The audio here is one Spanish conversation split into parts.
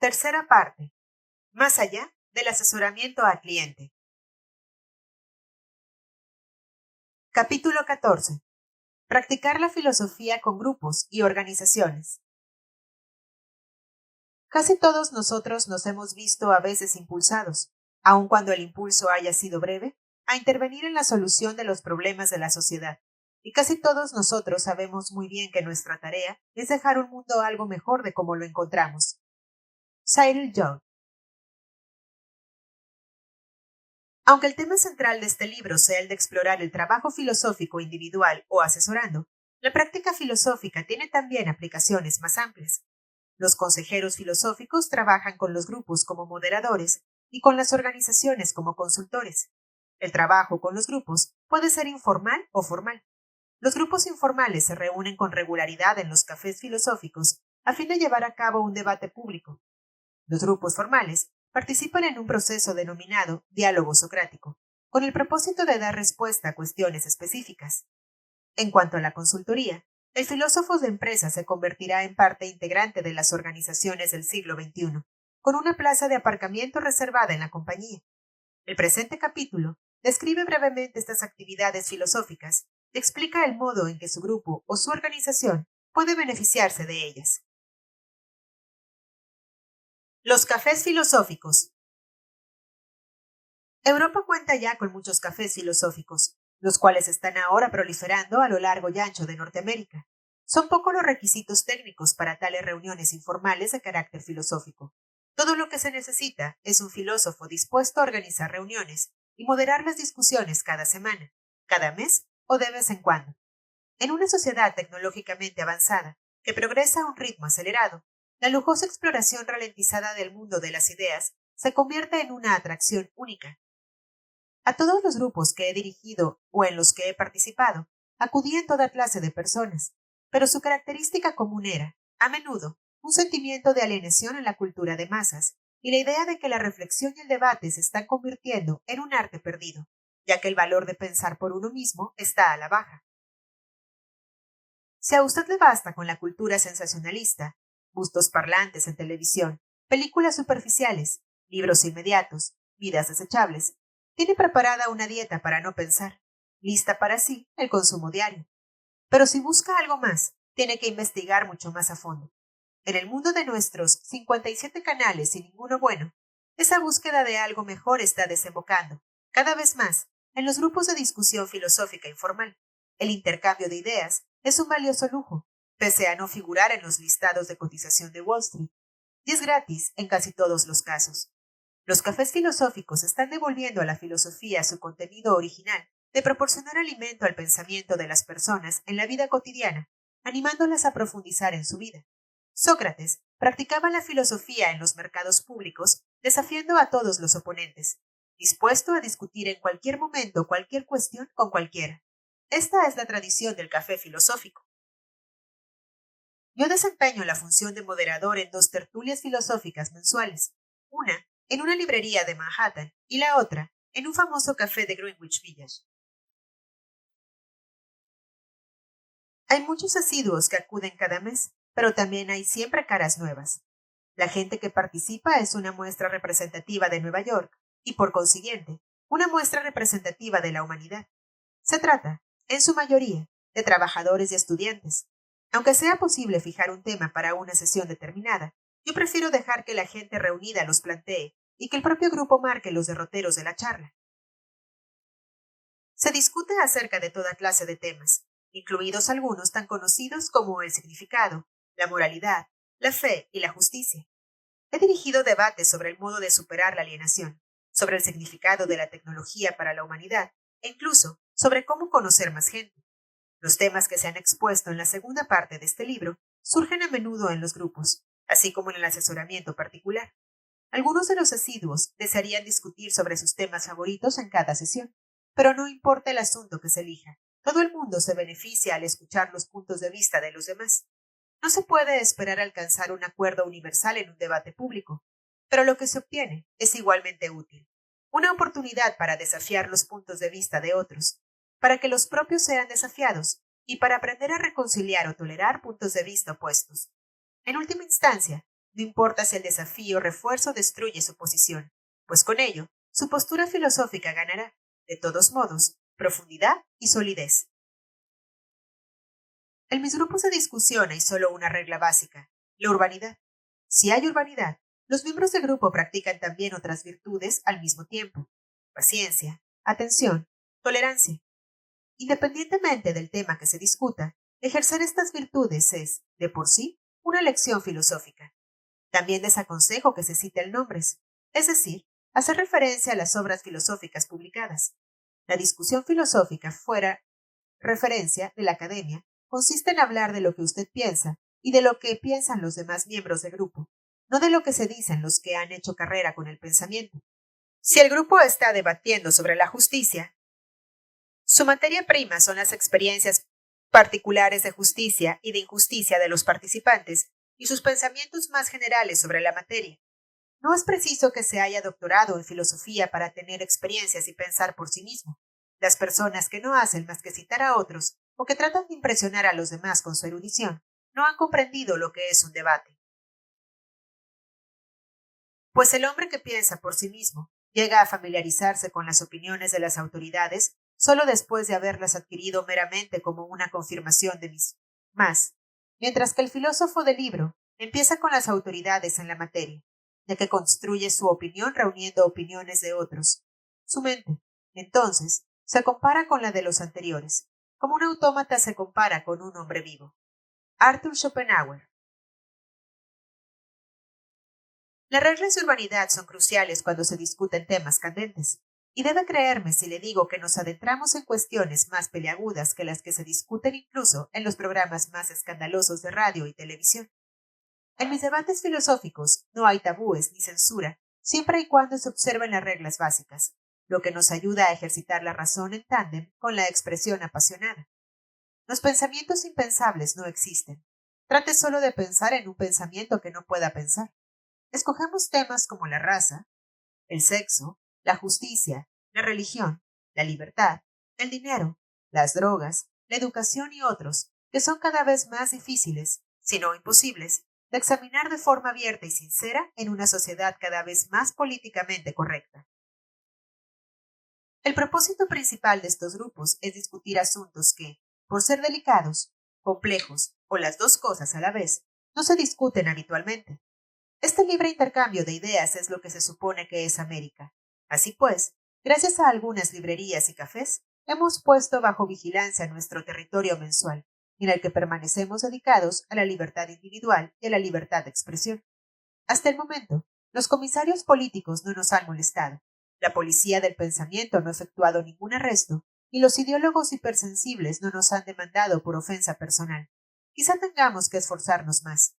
Tercera parte. Más allá del asesoramiento al cliente. Capítulo 14. Practicar la filosofía con grupos y organizaciones. Casi todos nosotros nos hemos visto a veces impulsados, aun cuando el impulso haya sido breve, a intervenir en la solución de los problemas de la sociedad. Y casi todos nosotros sabemos muy bien que nuestra tarea es dejar un mundo algo mejor de como lo encontramos. Cyril Young. Aunque el tema central de este libro sea el de explorar el trabajo filosófico individual o asesorando, la práctica filosófica tiene también aplicaciones más amplias. Los consejeros filosóficos trabajan con los grupos como moderadores y con las organizaciones como consultores. El trabajo con los grupos puede ser informal o formal. Los grupos informales se reúnen con regularidad en los cafés filosóficos a fin de llevar a cabo un debate público. Los grupos formales participan en un proceso denominado diálogo socrático, con el propósito de dar respuesta a cuestiones específicas. En cuanto a la consultoría, el filósofo de empresa se convertirá en parte integrante de las organizaciones del siglo XXI, con una plaza de aparcamiento reservada en la compañía. El presente capítulo describe brevemente estas actividades filosóficas y explica el modo en que su grupo o su organización puede beneficiarse de ellas. Los cafés filosóficos. Europa cuenta ya con muchos cafés filosóficos, los cuales están ahora proliferando a lo largo y ancho de Norteamérica. Son pocos los requisitos técnicos para tales reuniones informales de carácter filosófico. Todo lo que se necesita es un filósofo dispuesto a organizar reuniones y moderar las discusiones cada semana, cada mes o de vez en cuando. En una sociedad tecnológicamente avanzada, que progresa a un ritmo acelerado, la lujosa exploración ralentizada del mundo de las ideas se convierte en una atracción única. A todos los grupos que he dirigido o en los que he participado, acudían toda clase de personas, pero su característica común era, a menudo, un sentimiento de alienación en la cultura de masas y la idea de que la reflexión y el debate se están convirtiendo en un arte perdido, ya que el valor de pensar por uno mismo está a la baja. Si a usted le basta con la cultura sensacionalista, bustos parlantes en televisión, películas superficiales, libros inmediatos, vidas desechables, tiene preparada una dieta para no pensar, lista para sí el consumo diario. Pero si busca algo más, tiene que investigar mucho más a fondo. En el mundo de nuestros 57 canales y ninguno bueno, esa búsqueda de algo mejor está desembocando, cada vez más, en los grupos de discusión filosófica informal. El intercambio de ideas es un valioso lujo, pese a no figurar en los listados de cotización de Wall Street, y es gratis en casi todos los casos. Los cafés filosóficos están devolviendo a la filosofía su contenido original de proporcionar alimento al pensamiento de las personas en la vida cotidiana, animándolas a profundizar en su vida. Sócrates practicaba la filosofía en los mercados públicos, desafiando a todos los oponentes, dispuesto a discutir en cualquier momento cualquier cuestión con cualquiera. Esta es la tradición del café filosófico. Yo desempeño la función de moderador en 2 tertulias filosóficas mensuales, una en una librería de Manhattan y la otra en un famoso café de Greenwich Village. Hay muchos asiduos que acuden cada mes, pero también hay siempre caras nuevas. La gente que participa es una muestra representativa de Nueva York y, por consiguiente, una muestra representativa de la humanidad. Se trata, en su mayoría, de trabajadores y estudiantes. Aunque sea posible fijar un tema para una sesión determinada, yo prefiero dejar que la gente reunida los plantee y que el propio grupo marque los derroteros de la charla. Se discute acerca de toda clase de temas, incluidos algunos tan conocidos como el significado, la moralidad, la fe y la justicia. He dirigido debates sobre el modo de superar la alienación, sobre el significado de la tecnología para la humanidad e incluso sobre cómo conocer más gente. Los temas que se han expuesto en la segunda parte de este libro surgen a menudo en los grupos, así como en el asesoramiento particular. Algunos de los asiduos desearían discutir sobre sus temas favoritos en cada sesión, pero no importa el asunto que se elija. Todo el mundo se beneficia al escuchar los puntos de vista de los demás. No se puede esperar alcanzar un acuerdo universal en un debate público, pero lo que se obtiene es igualmente útil. Una oportunidad para desafiar los puntos de vista de otros, para que los propios sean desafiados y para aprender a reconciliar o tolerar puntos de vista opuestos. En última instancia, No importa si el desafío refuerza o destruye su posición, pues con ello, su postura filosófica ganará, de todos modos, profundidad y solidez. En mis grupos de discusión hay solo una regla básica, la urbanidad. Si hay urbanidad, los miembros del grupo practican también otras virtudes al mismo tiempo: paciencia, atención, tolerancia. Independientemente del tema que se discuta, ejercer estas virtudes es, de por sí, una lección filosófica. También desaconsejo que se citen nombres, es decir, hacer referencia a las obras filosóficas publicadas. La discusión filosófica fuera referencia de la academia consiste en hablar de lo que usted piensa y de lo que piensan los demás miembros del grupo, no de lo que se dicen los que han hecho carrera con el pensamiento. Si el grupo está debatiendo sobre la justicia, su materia prima son las experiencias particulares de justicia y de injusticia de los participantes y sus pensamientos más generales sobre la materia. No es preciso que se haya doctorado en filosofía para tener experiencias y pensar por sí mismo. Las personas que no hacen más que citar a otros o que tratan de impresionar a los demás con su erudición no han comprendido lo que es un debate. Pues el hombre que piensa por sí mismo llega a familiarizarse con las opiniones de las autoridades solo después de haberlas adquirido meramente como una confirmación de mis más, mientras que el filósofo del libro empieza con las autoridades en la materia, ya que construye su opinión reuniendo opiniones de otros. Su mente, entonces, se compara con la de los anteriores, como un autómata se compara con un hombre vivo. Arthur Schopenhauer. Las reglas de urbanidad son cruciales cuando se discuten temas candentes, y debe creerme si le digo que nos adentramos en cuestiones más peliagudas que las que se discuten incluso en los programas más escandalosos de radio y televisión. En mis debates filosóficos no hay tabúes ni censura, siempre y cuando se observen las reglas básicas, lo que nos ayuda a ejercitar la razón en tándem con la expresión apasionada. Los pensamientos impensables no existen. Trate solo de pensar en un pensamiento que no pueda pensar. Escogemos temas como la raza, el sexo, la justicia, la religión, la libertad, el dinero, las drogas, la educación y otros, que son cada vez más difíciles, si no imposibles, de examinar de forma abierta y sincera en una sociedad cada vez más políticamente correcta. El propósito principal de estos grupos es discutir asuntos que, por ser delicados, complejos o las dos cosas a la vez, no se discuten habitualmente. Este libre intercambio de ideas es lo que se supone que es América. Así pues, gracias a algunas librerías y cafés, hemos puesto bajo vigilancia nuestro territorio mensual, en el que permanecemos dedicados a la libertad individual y a la libertad de expresión. Hasta el momento, los comisarios políticos no nos han molestado, la policía del pensamiento no ha efectuado ningún arresto, y los ideólogos hipersensibles no nos han demandado por ofensa personal. Quizá tengamos que esforzarnos más.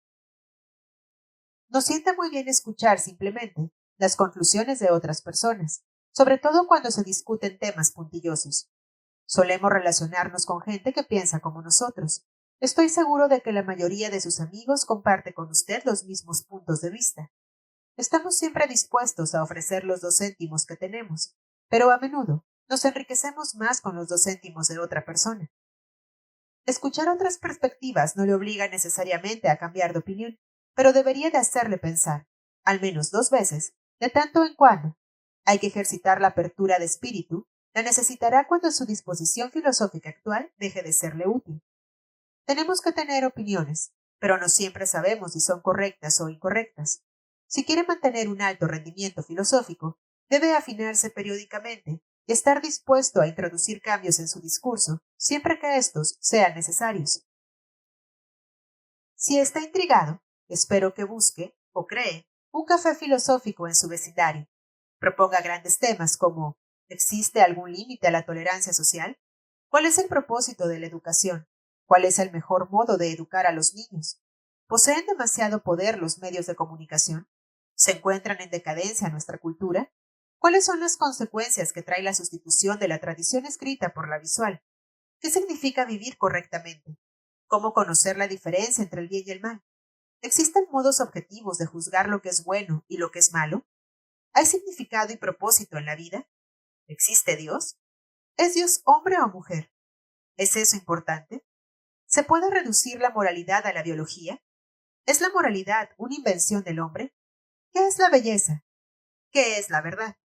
Nos sienta muy bien escuchar simplemente las conclusiones de otras personas, sobre todo cuando se discuten temas puntillosos. Solemos relacionarnos con gente que piensa como nosotros. Estoy seguro de que la mayoría de sus amigos comparte con usted los mismos puntos de vista. Estamos siempre dispuestos a ofrecer los 2 céntimos que tenemos, pero a menudo nos enriquecemos más con los 2 céntimos de otra persona. Escuchar otras perspectivas no le obliga necesariamente a cambiar de opinión, pero debería de hacerle pensar, al menos 2 veces, de tanto en cuando. Hay que ejercitar la apertura de espíritu, la necesitará cuando su disposición filosófica actual deje de serle útil. Tenemos que tener opiniones, pero no siempre sabemos si son correctas o incorrectas. Si quiere mantener un alto rendimiento filosófico, debe afinarse periódicamente y estar dispuesto a introducir cambios en su discurso, siempre que estos sean necesarios. Si está intrigado, espero que busque, o cree, un café filosófico en su vecindario. Proponga grandes temas como: ¿existe algún límite a la tolerancia social? ¿Cuál es el propósito de la educación? ¿Cuál es el mejor modo de educar a los niños? ¿Poseen demasiado poder los medios de comunicación? ¿Se encuentran en decadencia nuestra cultura? ¿Cuáles son las consecuencias que trae la sustitución de la tradición escrita por la visual? ¿Qué significa vivir correctamente? ¿Cómo conocer la diferencia entre el bien y el mal? ¿Existen modos objetivos de juzgar lo que es bueno y lo que es malo? ¿Hay significado y propósito en la vida? ¿Existe Dios? ¿Es Dios hombre o mujer? ¿Es eso importante? ¿Se puede reducir la moralidad a la biología? ¿Es la moralidad una invención del hombre? ¿Qué es la belleza? ¿Qué es la verdad?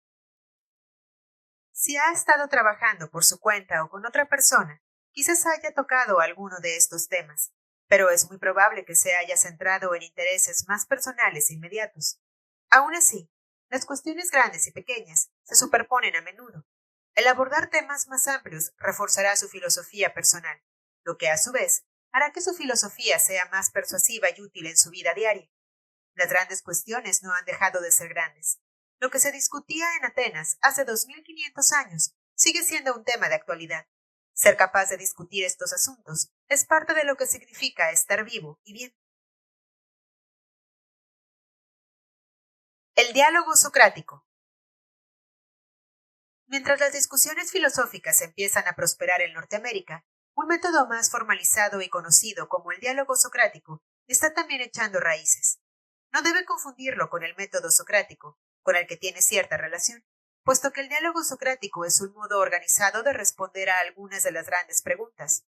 Si ha estado trabajando por su cuenta o con otra persona, quizás haya tocado alguno de estos temas, pero es muy probable que se haya centrado en intereses más personales e inmediatos. Aún así, las cuestiones grandes y pequeñas se superponen a menudo. El abordar temas más amplios reforzará su filosofía personal, lo que a su vez hará que su filosofía sea más persuasiva y útil en su vida diaria. Las grandes cuestiones no han dejado de ser grandes. Lo que se discutía en Atenas hace 2500 años sigue siendo un tema de actualidad. Ser capaz de discutir estos asuntos es parte de lo que significa estar vivo y bien. El diálogo socrático. Mientras las discusiones filosóficas empiezan a prosperar en Norteamérica, un método más formalizado y conocido como el diálogo socrático está también echando raíces. No debe confundirlo con el método socrático, con el que tiene cierta relación, puesto que el diálogo socrático es un modo organizado de responder a algunas de las grandes preguntas.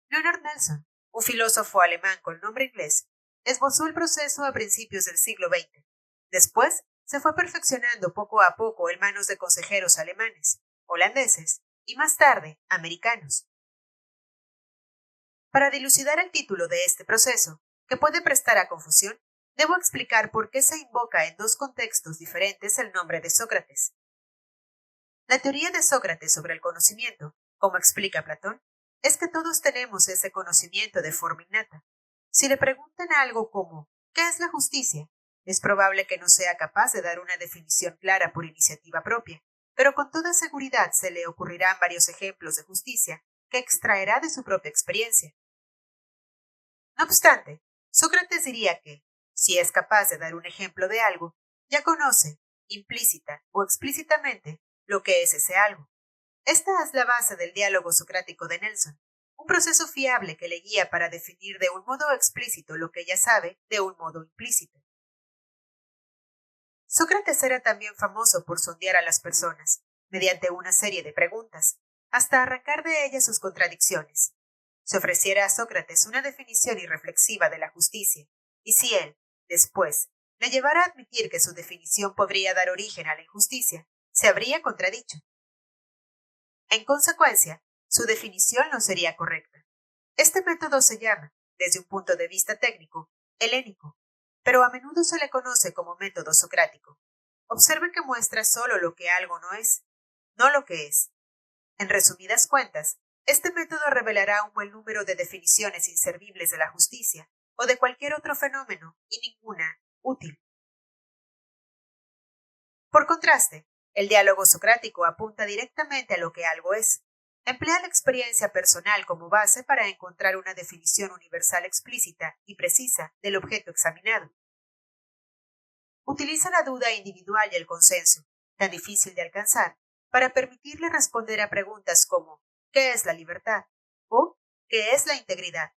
Leonard Nelson, un filósofo alemán con nombre inglés, esbozó el proceso a principios del siglo XX. Después, se fue perfeccionando poco a poco en manos de consejeros alemanes, holandeses y más tarde, americanos. Para dilucidar el título de este proceso, que puede prestar a confusión, debo explicar por qué se invoca en dos contextos diferentes el nombre de Sócrates. La teoría de Sócrates sobre el conocimiento, como explica Platón, es que todos tenemos ese conocimiento de forma innata. Si le preguntan algo como ¿qué es la justicia?, es probable que no sea capaz de dar una definición clara por iniciativa propia, pero con toda seguridad se le ocurrirán varios ejemplos de justicia que extraerá de su propia experiencia. No obstante, Sócrates diría que, si es capaz de dar un ejemplo de algo, ya conoce, implícita o explícitamente, lo que es ese algo. Esta es la base del diálogo socrático de Nelson, un proceso fiable que le guía para definir de un modo explícito lo que ya sabe de un modo implícito. Sócrates era también famoso por sondear a las personas, mediante una serie de preguntas, hasta arrancar de ellas sus contradicciones. Se ofreciera a Sócrates una definición irreflexiva de la justicia, y si él, después, le llevara a admitir que su definición podría dar origen a la injusticia, se habría contradicho. En consecuencia, su definición no sería correcta. Este método se llama, desde un punto de vista técnico, helénico, pero a menudo se le conoce como método socrático. Observe que muestra solo lo que algo no es, no lo que es. En resumidas cuentas, este método revelará un buen número de definiciones inservibles de la justicia o de cualquier otro fenómeno y ninguna útil. Por contraste, el diálogo socrático apunta directamente a lo que algo es. Emplea la experiencia personal como base para encontrar una definición universal explícita y precisa del objeto examinado. Utiliza la duda individual y el consenso, tan difícil de alcanzar, para permitirle responder a preguntas como ¿qué es la libertad? O ¿qué es la integridad?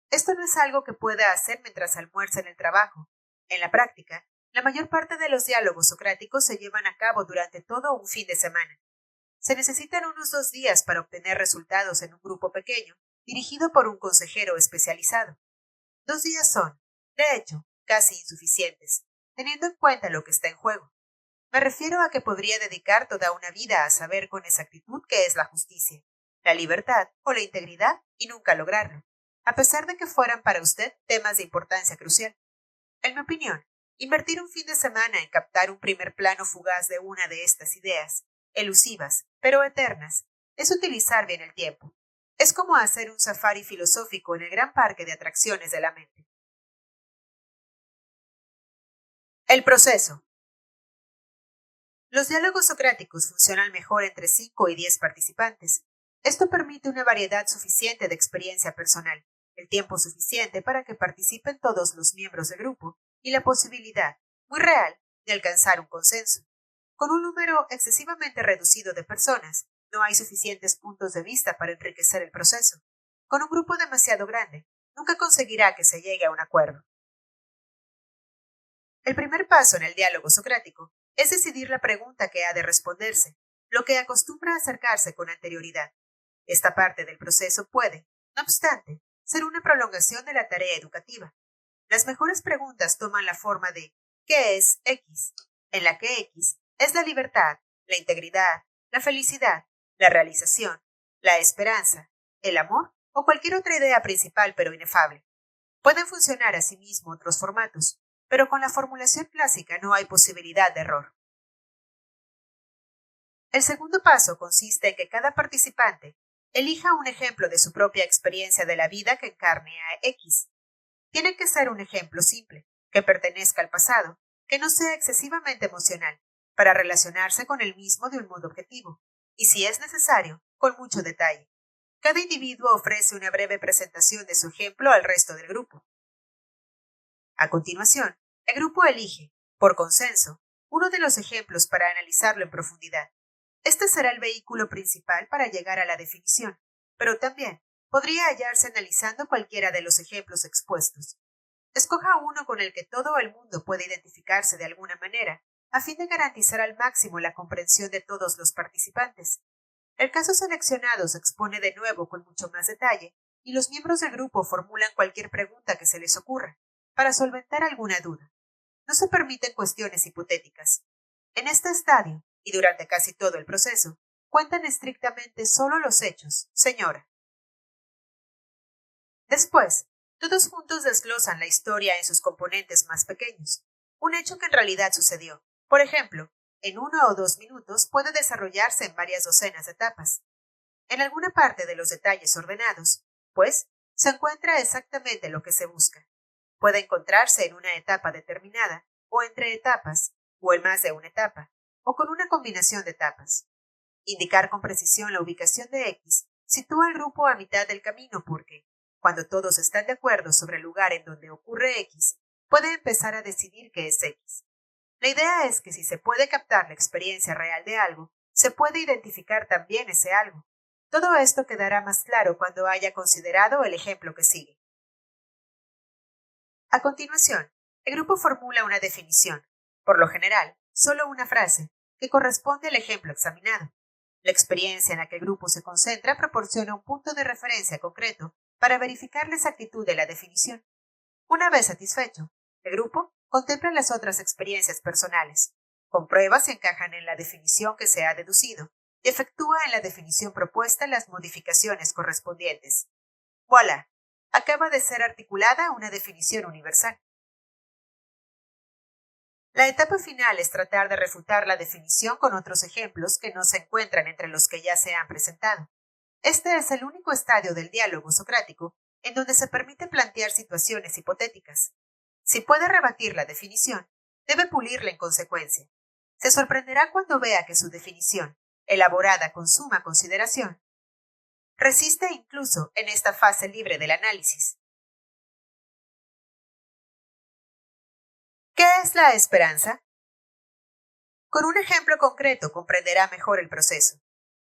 Esto no es algo que pueda hacer mientras almuerza en el trabajo. En la práctica, la mayor parte de los diálogos socráticos se llevan a cabo durante todo un fin de semana. Se necesitan unos 2 días para obtener resultados en un grupo pequeño, dirigido por un consejero especializado. 2 días son, de hecho, casi insuficientes, teniendo en cuenta lo que está en juego. Me refiero a que podría dedicar toda una vida a saber con exactitud qué es la justicia, la libertad o la integridad y nunca lograrlo, a pesar de que fueran para usted temas de importancia crucial. En mi opinión, invertir un fin de semana en captar un primer plano fugaz de una de estas ideas, elusivas, pero eternas, es utilizar bien el tiempo. Es como hacer un safari filosófico en el gran parque de atracciones de la mente. El proceso. Los diálogos socráticos funcionan mejor entre 5 y 10 participantes. Esto permite una variedad suficiente de experiencia personal, el tiempo suficiente para que participen todos los miembros del grupo y la posibilidad, muy real, de alcanzar un consenso. Con un número excesivamente reducido de personas, no hay suficientes puntos de vista para enriquecer el proceso. Con un grupo demasiado grande, nunca conseguirá que se llegue a un acuerdo. El primer paso en el diálogo socrático es decidir la pregunta que ha de responderse, lo que acostumbra a acercarse con anterioridad. Esta parte del proceso puede, no obstante, ser una prolongación de la tarea educativa. Las mejores preguntas toman la forma de ¿qué es X?, en la que X es la libertad, la integridad, la felicidad, la realización, la esperanza, el amor o cualquier otra idea principal pero inefable. Pueden funcionar asimismo otros formatos, pero con la formulación clásica no hay posibilidad de error. El segundo paso consiste en que cada participante elija un ejemplo de su propia experiencia de la vida que encarne a X. Tiene que ser un ejemplo simple, que pertenezca al pasado, que no sea excesivamente emocional, para relacionarse con el mismo de un modo objetivo, y si es necesario, con mucho detalle. Cada individuo ofrece una breve presentación de su ejemplo al resto del grupo. A continuación, el grupo elige, por consenso, uno de los ejemplos para analizarlo en profundidad. Este será el vehículo principal para llegar a la definición, pero también podría hallarse analizando cualquiera de los ejemplos expuestos. Escoja uno con el que todo el mundo pueda identificarse de alguna manera, a fin de garantizar al máximo la comprensión de todos los participantes. El caso seleccionado se expone de nuevo con mucho más detalle, y los miembros del grupo formulan cualquier pregunta que se les ocurra, para solventar alguna duda. No se permiten cuestiones hipotéticas. En este estadio, y durante casi todo el proceso, cuentan estrictamente solo los hechos, señora. Después, todos juntos desglosan la historia en sus componentes más pequeños. Un hecho que en realidad sucedió. Por ejemplo, en 1 o 2 minutos puede desarrollarse en varias docenas de etapas. En alguna parte de los detalles ordenados, pues, se encuentra exactamente lo que se busca. Puede encontrarse en una etapa determinada, o entre etapas, o en más de una etapa, o con una combinación de etapas. Indicar con precisión la ubicación de X sitúa al grupo a mitad del camino porque, cuando todos están de acuerdo sobre el lugar en donde ocurre X, puede empezar a decidir qué es X. La idea es que si se puede captar la experiencia real de algo, se puede identificar también ese algo. Todo esto quedará más claro cuando haya considerado el ejemplo que sigue. A continuación, el grupo formula una definición, por lo general, solo una frase, que corresponde al ejemplo examinado. La experiencia en la que el grupo se concentra proporciona un punto de referencia concreto para verificar la exactitud de la definición. Una vez satisfecho, el grupo contempla las otras experiencias personales, comprueba si encajan en la definición que se ha deducido y efectúa en la definición propuesta las modificaciones correspondientes. ¡Voilà! Acaba de ser articulada una definición universal. La etapa final es tratar de refutar la definición con otros ejemplos que no se encuentran entre los que ya se han presentado. Este es el único estadio del diálogo socrático en donde se permite plantear situaciones hipotéticas. Si puede rebatir la definición, debe pulirla en consecuencia. Se sorprenderá cuando vea que su definición, elaborada con suma consideración, resiste incluso en esta fase libre del análisis. ¿Qué es la esperanza? Con un ejemplo concreto comprenderá mejor el proceso.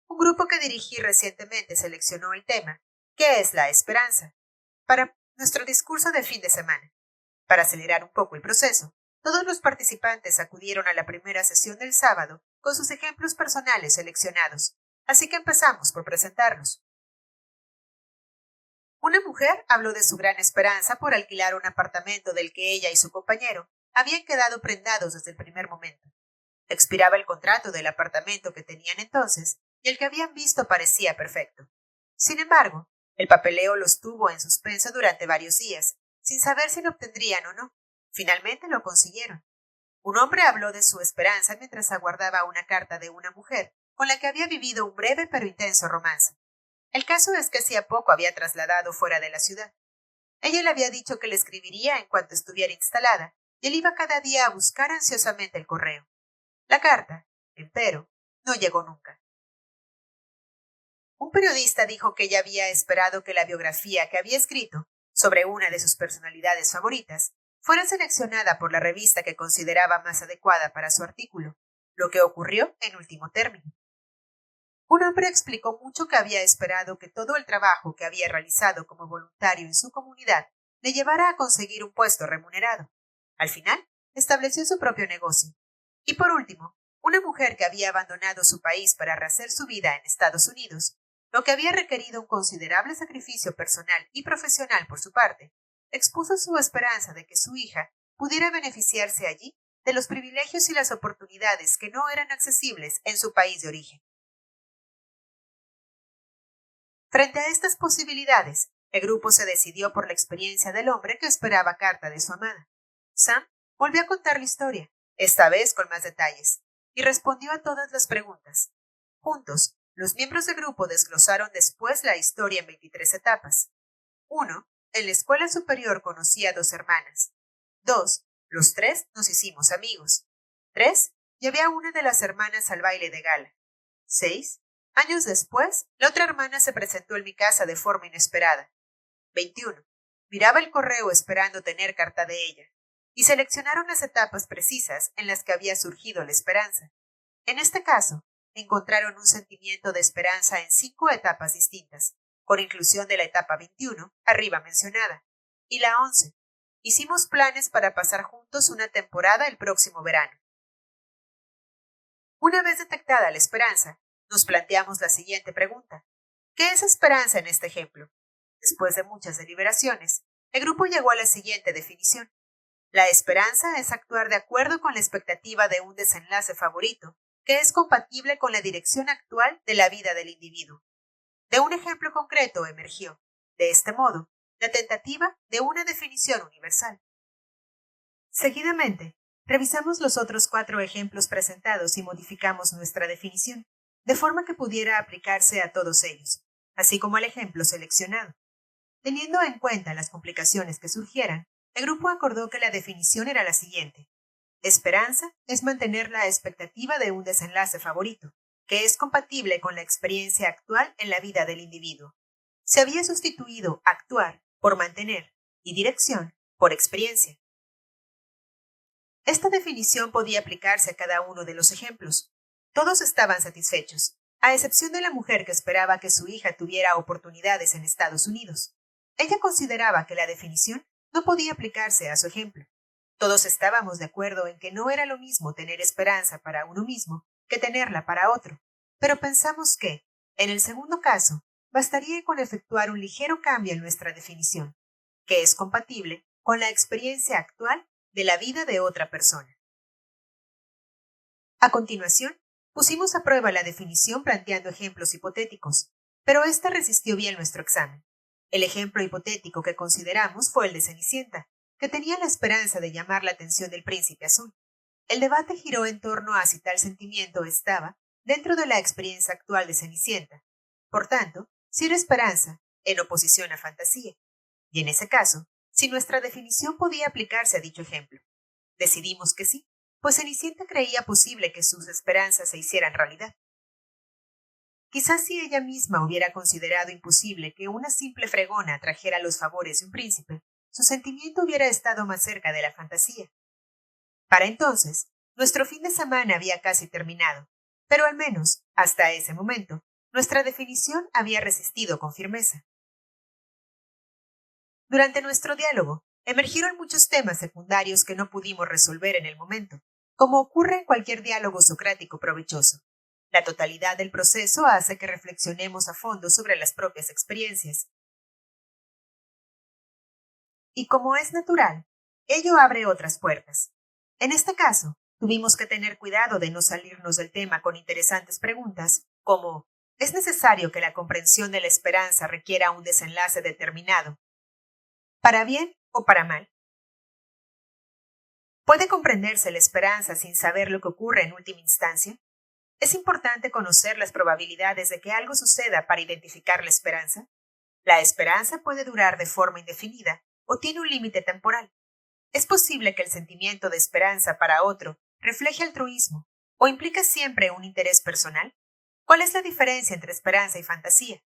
Un grupo que dirigí recientemente seleccionó el tema ¿qué es la esperanza? Para nuestro discurso de fin de semana. Para acelerar un poco el proceso, todos los participantes acudieron a la primera sesión del sábado con sus ejemplos personales seleccionados, así que empezamos por presentarlos. Una mujer habló de su gran esperanza por alquilar un apartamento del que ella y su compañero habían quedado prendados desde el primer momento. Expiraba el contrato del apartamento que tenían entonces y el que habían visto parecía perfecto. Sin embargo, el papeleo los tuvo en suspenso durante varios días, sin saber si lo obtendrían o no. Finalmente lo consiguieron. Un hombre habló de su esperanza mientras aguardaba una carta de una mujer con la que había vivido un breve pero intenso romance. El caso es que hacía poco había trasladado fuera de la ciudad. Ella le había dicho que le escribiría en cuanto estuviera instalada, y él iba cada día a buscar ansiosamente el correo. La carta, empero, no llegó nunca. Un periodista dijo que ella había esperado que la biografía que había escrito sobre una de sus personalidades favoritas fuera seleccionada por la revista que consideraba más adecuada para su artículo, lo que ocurrió en último término. Un hombre explicó mucho que había esperado que todo el trabajo que había realizado como voluntario en su comunidad le llevara a conseguir un puesto remunerado. Al final, estableció su propio negocio. Y por último, una mujer que había abandonado su país para rehacer su vida en Estados Unidos, lo que había requerido un considerable sacrificio personal y profesional por su parte, expuso su esperanza de que su hija pudiera beneficiarse allí de los privilegios y las oportunidades que no eran accesibles en su país de origen. Frente a estas posibilidades, el grupo se decidió por la experiencia del hombre que esperaba carta de su amada. Sam volvió a contar la historia, esta vez con más detalles, y respondió a todas las preguntas. Juntos, los miembros del grupo desglosaron después la historia en 23 etapas. 1. En la escuela superior conocí a 2 hermanas. 2. Los 3 nos hicimos amigos. 3. Llevé a una de las hermanas al baile de gala. 6. Años después, la otra hermana se presentó en mi casa de forma inesperada. 21. Miraba el correo esperando tener carta de ella. Y seleccionaron las etapas precisas en las que había surgido la esperanza. En este caso, encontraron un sentimiento de esperanza en 5 etapas distintas, con inclusión de la etapa 21, arriba mencionada, y la 11. Hicimos planes para pasar juntos una temporada el próximo verano. Una vez detectada la esperanza, nos planteamos la siguiente pregunta. ¿Qué es esperanza en este ejemplo? Después de muchas deliberaciones, el grupo llegó a la siguiente definición. La esperanza es actuar de acuerdo con la expectativa de un desenlace favorito, que es compatible con la dirección actual de la vida del individuo. De un ejemplo concreto emergió, de este modo, la tentativa de una definición universal. Seguidamente, revisamos los otros 4 ejemplos presentados y modificamos nuestra definición, de forma que pudiera aplicarse a todos ellos, así como al ejemplo seleccionado. Teniendo en cuenta las complicaciones que surgieran, el grupo acordó que la definición era la siguiente. Esperanza es mantener la expectativa de un desenlace favorito, que es compatible con la experiencia actual en la vida del individuo. Se había sustituido actuar por mantener y dirección por experiencia. Esta definición podía aplicarse a cada uno de los ejemplos. Todos estaban satisfechos, a excepción de la mujer que esperaba que su hija tuviera oportunidades en Estados Unidos. Ella consideraba que la definición no podía aplicarse a su ejemplo. Todos estábamos de acuerdo en que no era lo mismo tener esperanza para uno mismo que tenerla para otro, pero pensamos que, en el segundo caso, bastaría con efectuar un ligero cambio en nuestra definición, que es compatible con la experiencia actual de la vida de otra persona. A continuación, pusimos a prueba la definición planteando ejemplos hipotéticos, pero ésta resistió bien nuestro examen. El ejemplo hipotético que consideramos fue el de Cenicienta, que tenía la esperanza de llamar la atención del príncipe azul. El debate giró en torno a si tal sentimiento estaba dentro de la experiencia actual de Cenicienta. Por tanto, si era esperanza, en oposición a fantasía. Y en ese caso, si nuestra definición podía aplicarse a dicho ejemplo. Decidimos que sí, pues Cenicienta creía posible que sus esperanzas se hicieran realidad. Quizás si ella misma hubiera considerado imposible que una simple fregona trajera los favores de un príncipe, su sentimiento hubiera estado más cerca de la fantasía. Para entonces, nuestro fin de semana había casi terminado, pero al menos, hasta ese momento, nuestra definición había resistido con firmeza. Durante nuestro diálogo, emergieron muchos temas secundarios que no pudimos resolver en el momento, como ocurre en cualquier diálogo socrático provechoso. La totalidad del proceso hace que reflexionemos a fondo sobre las propias experiencias. Y como es natural, ello abre otras puertas. En este caso, tuvimos que tener cuidado de no salirnos del tema con interesantes preguntas, como ¿es necesario que la comprensión de la esperanza requiera un desenlace determinado? ¿Para bien o para mal? ¿Puede comprenderse la esperanza sin saber lo que ocurre en última instancia? ¿Es importante conocer las probabilidades de que algo suceda para identificar la esperanza? La esperanza puede durar de forma indefinida o tiene un límite temporal. ¿Es posible que el sentimiento de esperanza para otro refleje altruismo o implica siempre un interés personal? ¿Cuál es la diferencia entre esperanza y fantasía?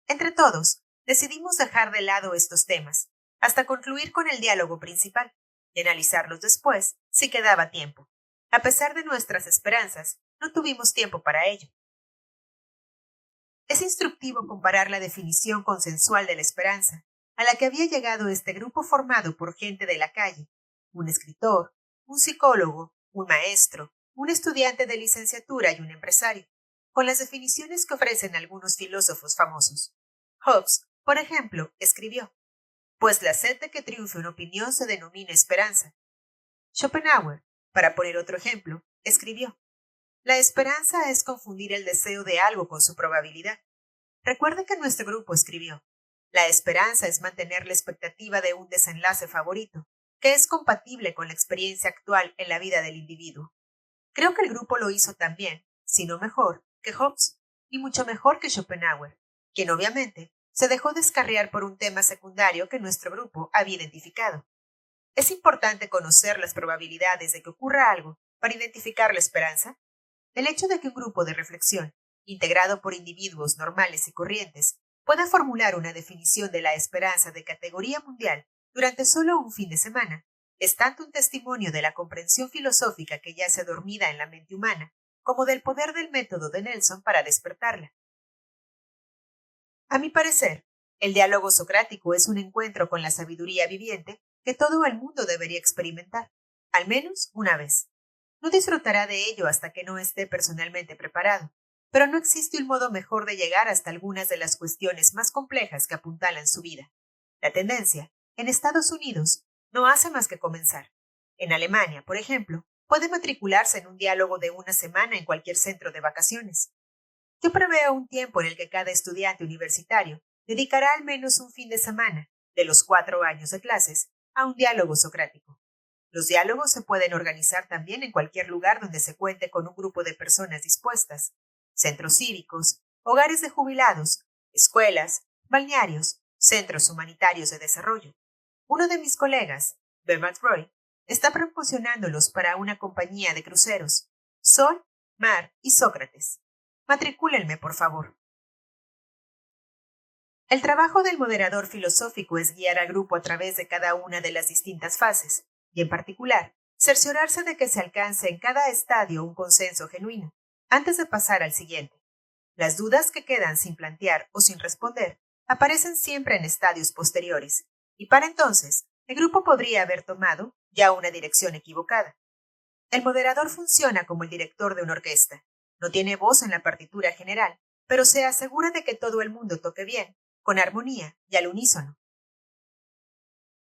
Entre todos, decidimos dejar de lado estos temas, hasta concluir con el diálogo principal, y analizarlos después, si quedaba tiempo. A pesar de nuestras esperanzas, no tuvimos tiempo para ello. Es instructivo comparar la definición consensual de la esperanza, a la que había llegado este grupo formado por gente de la calle, un escritor, un psicólogo, un maestro, un estudiante de licenciatura y un empresario, con las definiciones que ofrecen algunos filósofos famosos. Hobbes, por ejemplo, escribió: pues la sed de que triunfe una opinión se denomina esperanza. Schopenhauer, para poner otro ejemplo, escribió: la esperanza es confundir el deseo de algo con su probabilidad. Recuerde que nuestro grupo escribió: la esperanza es mantener la expectativa de un desenlace favorito, que es compatible con la experiencia actual en la vida del individuo. Creo que el grupo lo hizo tan bien, si no mejor, que Hobbes, y mucho mejor que Schopenhauer, quien obviamente se dejó descarriar por un tema secundario que nuestro grupo había identificado. ¿Es importante conocer las probabilidades de que ocurra algo para identificar la esperanza? El hecho de que un grupo de reflexión, integrado por individuos normales y corrientes, pueda formular una definición de la esperanza de categoría mundial durante solo un fin de semana, es tanto un testimonio de la comprensión filosófica que yace dormida en la mente humana, como del poder del método de Nelson para despertarla. A mi parecer, el diálogo socrático es un encuentro con la sabiduría viviente que todo el mundo debería experimentar, al menos una vez. No disfrutará de ello hasta que no esté personalmente preparado, pero no existe un modo mejor de llegar hasta algunas de las cuestiones más complejas que apuntalan su vida. La tendencia, en Estados Unidos, no hace más que comenzar. En Alemania, por ejemplo, puede matricularse en un diálogo de una semana en cualquier centro de vacaciones. Yo preveo un tiempo en el que cada estudiante universitario dedicará al menos un fin de semana, de los 4 años de clases, a un diálogo socrático. Los diálogos se pueden organizar también en cualquier lugar donde se cuente con un grupo de personas dispuestas: centros cívicos, hogares de jubilados, escuelas, balnearios, centros humanitarios de desarrollo. Uno de mis colegas, Bernard Roy, está promocionándolos para una compañía de cruceros: Sol, Mar y Sócrates. Matricúlenme, por favor. El trabajo del moderador filosófico es guiar al grupo a través de cada una de las distintas fases, y en particular, cerciorarse de que se alcance en cada estadio un consenso genuino, antes de pasar al siguiente. Las dudas que quedan sin plantear o sin responder aparecen siempre en estadios posteriores, y para entonces, el grupo podría haber tomado ya una dirección equivocada. El moderador funciona como el director de una orquesta. No tiene voz en la partitura general, pero se asegura de que todo el mundo toque bien, con armonía y al unísono.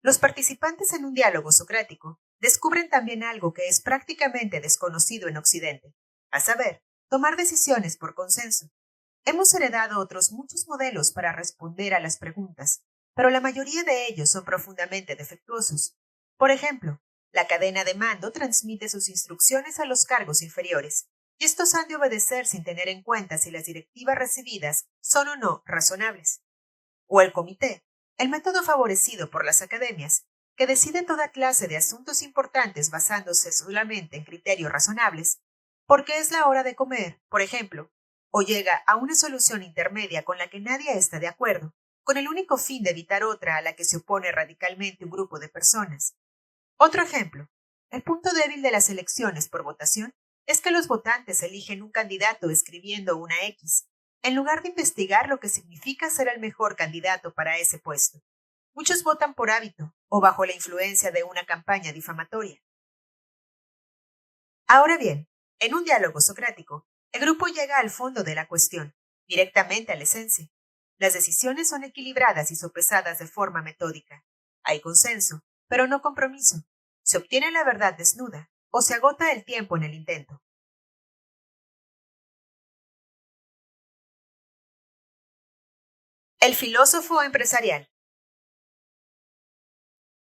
Los participantes en un diálogo socrático descubren también algo que es prácticamente desconocido en Occidente, a saber, tomar decisiones por consenso. Hemos heredado otros muchos modelos para responder a las preguntas, pero la mayoría de ellos son profundamente defectuosos. Por ejemplo, la cadena de mando transmite sus instrucciones a los cargos inferiores, y estos han de obedecer sin tener en cuenta si las directivas recibidas son o no razonables. O el comité, el método favorecido por las academias, que decide toda clase de asuntos importantes basándose solamente en criterios razonables, porque es la hora de comer, por ejemplo, o llega a una solución intermedia con la que nadie está de acuerdo, con el único fin de evitar otra a la que se opone radicalmente un grupo de personas. Otro ejemplo, el punto débil de las elecciones por votación es que los votantes eligen un candidato escribiendo una X, en lugar de investigar lo que significa ser el mejor candidato para ese puesto. Muchos votan por hábito o bajo la influencia de una campaña difamatoria. Ahora bien, en un diálogo socrático, el grupo llega al fondo de la cuestión, directamente a la esencia. Las decisiones son equilibradas y sopesadas de forma metódica. Hay consenso, pero no compromiso. Se obtiene la verdad desnuda o se agota el tiempo en el intento. El filósofo empresarial.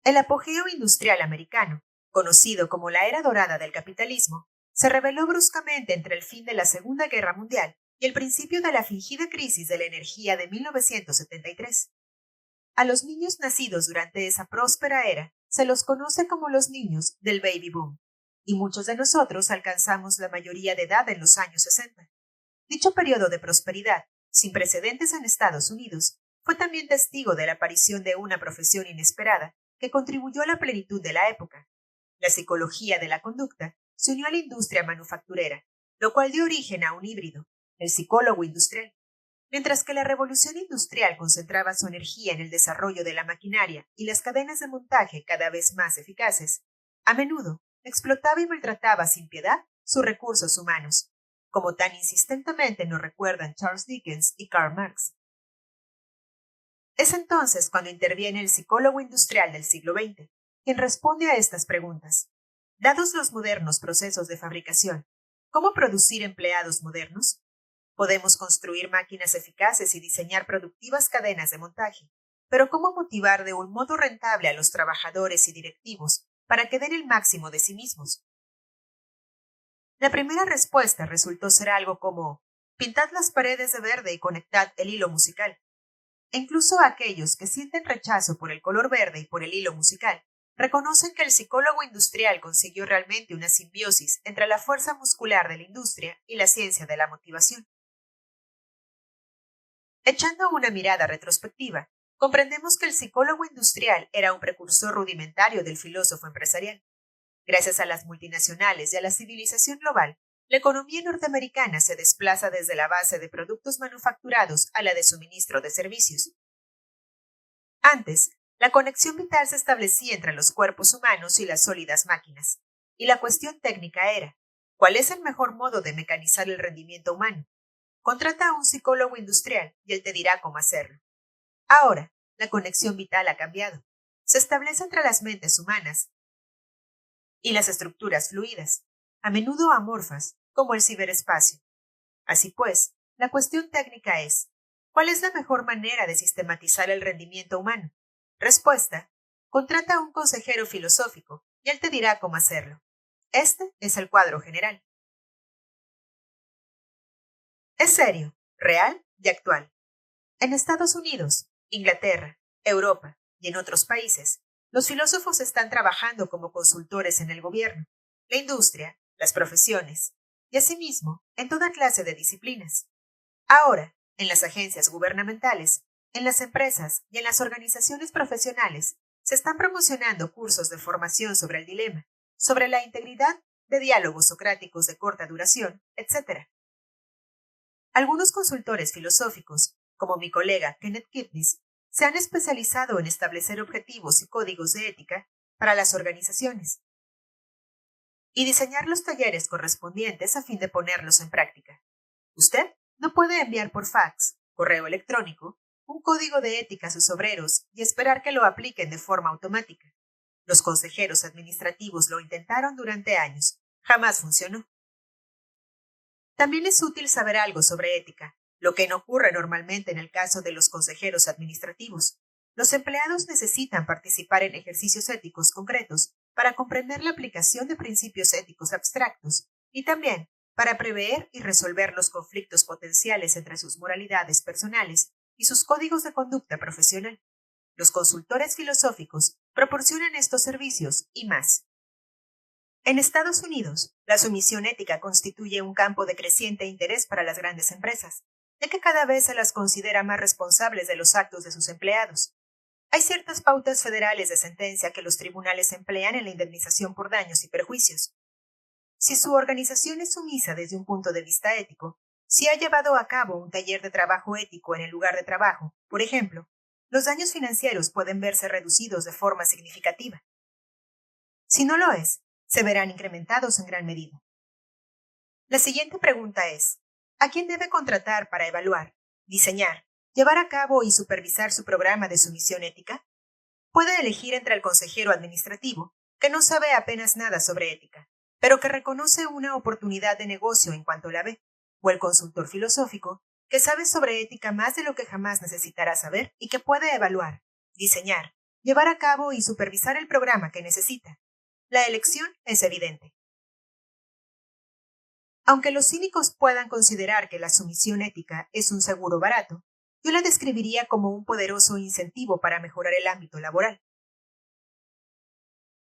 El apogeo industrial americano, conocido como la era dorada del capitalismo, se reveló bruscamente entre el fin de la Segunda Guerra Mundial y el principio de la fingida crisis de la energía de 1973. A los niños nacidos durante esa próspera era se los conoce como los niños del baby boom, y muchos de nosotros alcanzamos la mayoría de edad en los años 60. Dicho periodo de prosperidad, sin precedentes en Estados Unidos, fue también testigo de la aparición de una profesión inesperada que contribuyó a la plenitud de la época. La psicología de la conducta se unió a la industria manufacturera, lo cual dio origen a un híbrido, el psicólogo industrial. Mientras que la revolución industrial concentraba su energía en el desarrollo de la maquinaria y las cadenas de montaje cada vez más eficaces, a menudo explotaba y maltrataba sin piedad sus recursos humanos, como tan insistentemente nos recuerdan Charles Dickens y Karl Marx. Es entonces cuando interviene el psicólogo industrial del siglo XX, quien responde a estas preguntas. Dados los modernos procesos de fabricación, ¿cómo producir empleados modernos? Podemos construir máquinas eficaces y diseñar productivas cadenas de montaje, pero ¿cómo motivar de un modo rentable a los trabajadores y directivos para que den el máximo de sí mismos? La primera respuesta resultó ser algo como: pintad las paredes de verde y conectad el hilo musical. E incluso aquellos que sienten rechazo por el color verde y por el hilo musical, reconocen que el psicólogo industrial consiguió realmente una simbiosis entre la fuerza muscular de la industria y la ciencia de la motivación. Echando una mirada retrospectiva, comprendemos que el psicólogo industrial era un precursor rudimentario del filósofo empresarial. Gracias a las multinacionales y a la civilización global, la economía norteamericana se desplaza desde la base de productos manufacturados a la de suministro de servicios. Antes, la conexión vital se establecía entre los cuerpos humanos y las sólidas máquinas, y la cuestión técnica era: ¿cuál es el mejor modo de mecanizar el rendimiento humano? Contrata a un psicólogo industrial y él te dirá cómo hacerlo. Ahora, la conexión vital ha cambiado. Se establece entre las mentes humanas y las estructuras fluidas, a menudo amorfas, como el ciberespacio. Así pues, la cuestión técnica es: ¿cuál es la mejor manera de sistematizar el rendimiento humano? Respuesta: contrata a un consejero filosófico y él te dirá cómo hacerlo. Este es el cuadro general. Es serio, real y actual. En Estados Unidos, Inglaterra, Europa y en otros países, los filósofos están trabajando como consultores en el gobierno, la industria, las profesiones y asimismo en toda clase de disciplinas. Ahora, en las agencias gubernamentales, en las empresas y en las organizaciones profesionales, se están promocionando cursos de formación sobre el dilema, sobre la integridad, de diálogos socráticos de corta duración, etc. Algunos consultores filosóficos, como mi colega Kenneth Kipnis, se han especializado en establecer objetivos y códigos de ética para las organizaciones y diseñar los talleres correspondientes a fin de ponerlos en práctica. Usted no puede enviar por fax, correo electrónico, un código de ética a sus obreros y esperar que lo apliquen de forma automática. Los consejeros administrativos lo intentaron durante años. Jamás funcionó. También es útil saber algo sobre ética, lo que no ocurre normalmente en el caso de los consejeros administrativos. Los empleados necesitan participar en ejercicios éticos concretos para comprender la aplicación de principios éticos abstractos y también para prever y resolver los conflictos potenciales entre sus moralidades personales y sus códigos de conducta profesional. Los consultores filosóficos proporcionan estos servicios y más. En Estados Unidos, la sumisión ética constituye un campo de creciente interés para las grandes empresas, ya que cada vez se las considera más responsables de los actos de sus empleados. Hay ciertas pautas federales de sentencia que los tribunales emplean en la indemnización por daños y perjuicios. Si su organización es sumisa desde un punto de vista ético, si ha llevado a cabo un taller de trabajo ético en el lugar de trabajo, por ejemplo, los daños financieros pueden verse reducidos de forma significativa. Si no lo es, se verán incrementados en gran medida. La siguiente pregunta es: ¿a quién debe contratar para evaluar, diseñar, llevar a cabo y supervisar su programa de sumisión ética? Puede elegir entre el consejero administrativo, que no sabe apenas nada sobre ética, pero que reconoce una oportunidad de negocio en cuanto la ve, o el consultor filosófico, que sabe sobre ética más de lo que jamás necesitará saber y que puede evaluar, diseñar, llevar a cabo y supervisar el programa que necesita. La elección es evidente. Aunque los cínicos puedan considerar que la sumisión ética es un seguro barato, yo la describiría como un poderoso incentivo para mejorar el ámbito laboral.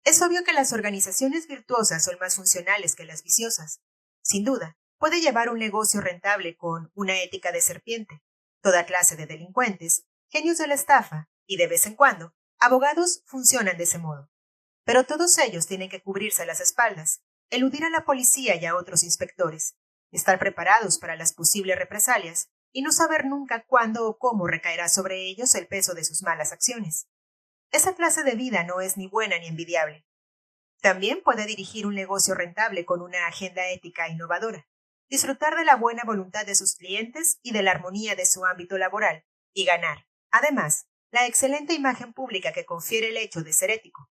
Es obvio que las organizaciones virtuosas son más funcionales que las viciosas. Sin duda, puede llevar un negocio rentable con una ética de serpiente. Toda clase de delincuentes, genios de la estafa y, de vez en cuando, abogados funcionan de ese modo. Pero todos ellos tienen que cubrirse las espaldas, eludir a la policía y a otros inspectores, estar preparados para las posibles represalias y no saber nunca cuándo o cómo recaerá sobre ellos el peso de sus malas acciones. Esa clase de vida no es ni buena ni envidiable. También puede dirigir un negocio rentable con una agenda ética innovadora, disfrutar de la buena voluntad de sus clientes y de la armonía de su ámbito laboral, y ganar, además, la excelente imagen pública que confiere el hecho de ser ético.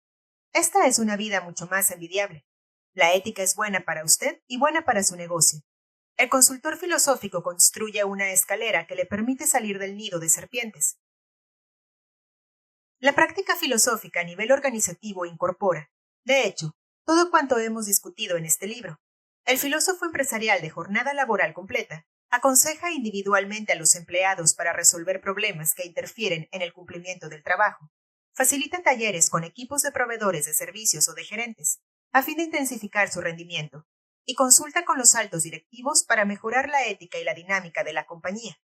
Esta es una vida mucho más envidiable. La ética es buena para usted y buena para su negocio. El consultor filosófico construye una escalera que le permite salir del nido de serpientes. La práctica filosófica a nivel organizativo incorpora, de hecho, todo cuanto hemos discutido en este libro. El filósofo empresarial de jornada laboral completa aconseja individualmente a los empleados para resolver problemas que interfieren en el cumplimiento del trabajo. Facilita talleres con equipos de proveedores de servicios o de gerentes, a fin de intensificar su rendimiento, y consulta con los altos directivos para mejorar la ética y la dinámica de la compañía.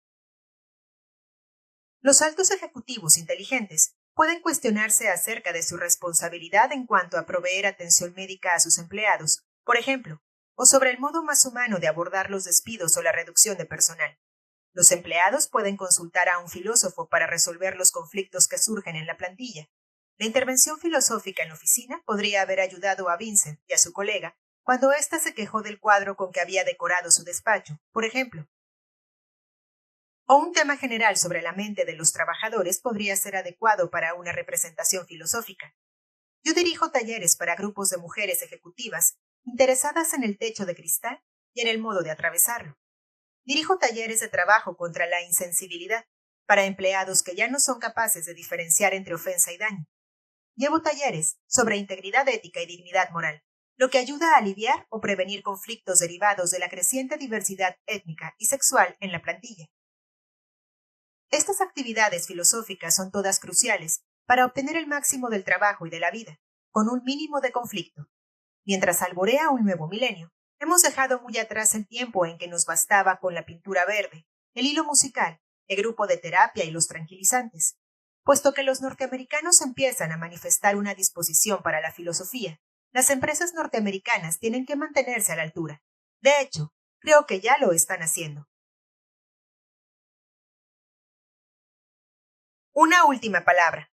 Los altos ejecutivos inteligentes pueden cuestionarse acerca de su responsabilidad en cuanto a proveer atención médica a sus empleados, por ejemplo, o sobre el modo más humano de abordar los despidos o la reducción de personal. Los empleados pueden consultar a un filósofo para resolver los conflictos que surgen en la plantilla. La intervención filosófica en la oficina podría haber ayudado a Vincent y a su colega cuando ésta se quejó del cuadro con que había decorado su despacho, por ejemplo. O un tema general sobre la mente de los trabajadores podría ser adecuado para una representación filosófica. Yo dirijo talleres para grupos de mujeres ejecutivas interesadas en el techo de cristal y en el modo de atravesarlo. Dirijo talleres de trabajo contra la insensibilidad para empleados que ya no son capaces de diferenciar entre ofensa y daño. Llevo talleres sobre integridad ética y dignidad moral, lo que ayuda a aliviar o prevenir conflictos derivados de la creciente diversidad étnica y sexual en la plantilla. Estas actividades filosóficas son todas cruciales para obtener el máximo del trabajo y de la vida, con un mínimo de conflicto. Mientras alborea un nuevo milenio, hemos dejado muy atrás el tiempo en que nos bastaba con la pintura verde, el hilo musical, el grupo de terapia y los tranquilizantes. Puesto que los norteamericanos empiezan a manifestar una disposición para la filosofía, las empresas norteamericanas tienen que mantenerse a la altura. De hecho, creo que ya lo están haciendo. Una última palabra.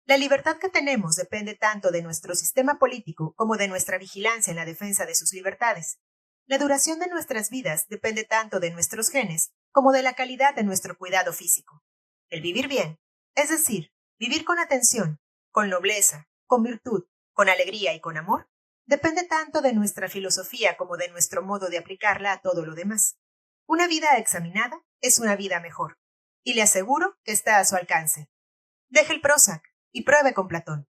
La libertad que tenemos depende tanto de nuestro sistema político como de nuestra vigilancia en la defensa de sus libertades. La duración de nuestras vidas depende tanto de nuestros genes como de la calidad de nuestro cuidado físico. El vivir bien, es decir, vivir con atención, con nobleza, con virtud, con alegría y con amor, depende tanto de nuestra filosofía como de nuestro modo de aplicarla a todo lo demás. Una vida examinada es una vida mejor, y le aseguro que está a su alcance. Deje el Prozac y pruebe con Platón.